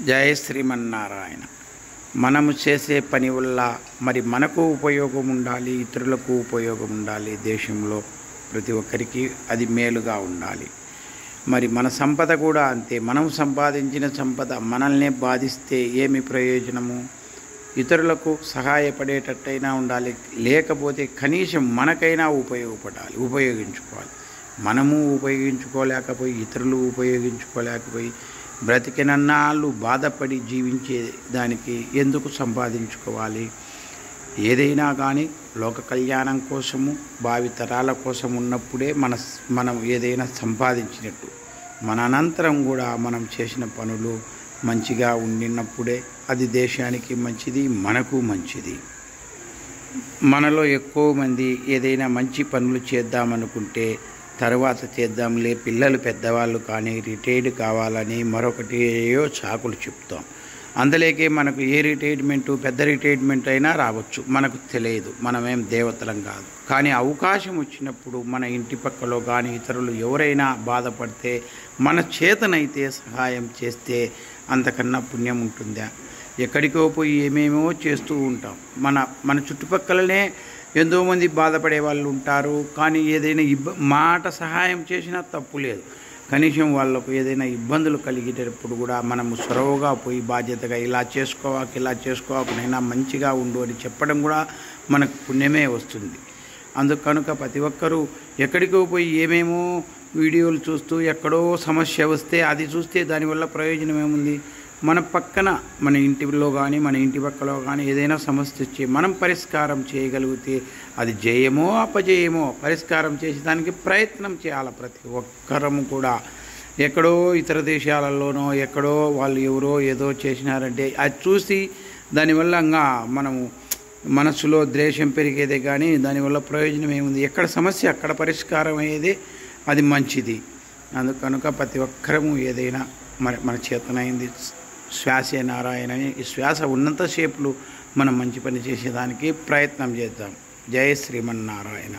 జయ శ్రీమన్నారాయణ. మనము చేసే పని వల్ల మరి మనకు ఉపయోగం ఉండాలి, ఇతరులకు ఉపయోగం ఉండాలి. దేశంలో ప్రతి ఒక్కరికి అది మేలుగా ఉండాలి. మరి మన సంపద కూడా అంతే. మనం సంపాదించిన సంపద మనల్నే బాధిస్తే ఏమి ప్రయోజనము? ఇతరులకు సహాయపడేటట్టయినా ఉండాలి, లేకపోతే కనీసం మనకైనా ఉపయోగించుకోవాలి. మనము ఉపయోగించుకోలేకపోయి ఇతరులు ఉపయోగించుకోలేకపోయి బ్రతికినన్నాళ్ళు బాధపడి జీవించే దానికి ఎందుకు సంపాదించుకోవాలి? ఏదైనా కానీ లోక కళ్యాణం కోసము, భావితరాల కోసం ఉన్నప్పుడే మనం ఏదైనా సంపాదించినట్టు. మన అనంతరం కూడా మనం చేసిన పనులు మంచిగా ఉండినప్పుడే అది దేశానికి మంచిది, మనకు మంచిది. మనలో ఎక్కువ మంది ఏదైనా మంచి పనులు చేద్దామనుకుంటే తర్వాత చేద్దాంలే, పిల్లలు పెద్దవాళ్ళు కానీ రిటైర్డ్ కావాలని మరొకటి ఏయో చాకులు చెప్తాం. అందులోకే మనకు ఏ రిటైర్మెంటు, పెద్ద రిటైర్మెంట్ అయినా రావచ్చు, మనకు తెలియదు. మనమేం దేవతలం కాదు. కానీ అవకాశం వచ్చినప్పుడు మన ఇంటి పక్కలో కానీ ఇతరులు ఎవరైనా బాధపడితే మన చేతనైతే సహాయం చేస్తే అంతకన్నా పుణ్యం ఉంటుందా? ఎక్కడికో పోయి ఏమేమో చేస్తూ ఉంటాం. మన చుట్టుపక్కలనే ఎంతోమంది బాధపడే వాళ్ళు ఉంటారు. కానీ ఏదైనా మాట సహాయం చేసినా తప్పు లేదు. కనీసం వాళ్ళకు ఏదైనా ఇబ్బందులు కలిగేటప్పుడు కూడా మనము సొరవగా పోయి బాధ్యతగా ఇలా చేసుకోవాకనైనా మంచిగా ఉండు అని చెప్పడం కూడా మనకు పుణ్యమే వస్తుంది. కనుక ప్రతి ఒక్కరూ ఎక్కడికో పోయి ఏమేమో వీడియోలు చూస్తూ ఎక్కడో సమస్య వస్తే అది చూస్తే దానివల్ల ప్రయోజనం ఏముంది? మన పక్కన మన ఇంటిలో కానీ మన ఇంటి పక్కలో కానీ ఏదైనా సమస్య వచ్చి మనం పరిష్కారం చేయగలిగితే అది జయమో అపజయమో పరిష్కారం చేసేదానికి ప్రయత్నం చేయాలి. ప్రతి ఒక్కరము కూడా ఎక్కడో ఇతర దేశాలలోనో ఎక్కడో వాళ్ళు ఎవరో ఏదో చేసినారంటే అది చూసి దానివల్ల మనము మనసులో ద్వేషం పెరిగేదే కానీ దానివల్ల ప్రయోజనం ఏముంది? ఎక్కడ సమస్య అక్కడ పరిష్కారం అయ్యేది, అది మంచిది. కనుక ప్రతి ఒక్కరము ఏదైనా మన చేతనైంది శ్వాసే నారాయణ అని ఈ శ్వాస ఉన్నంతసేపులు మనం మంచి పని చేసేదానికి ప్రయత్నం చేద్దాం. జయ శ్రీమన్నారాయణ.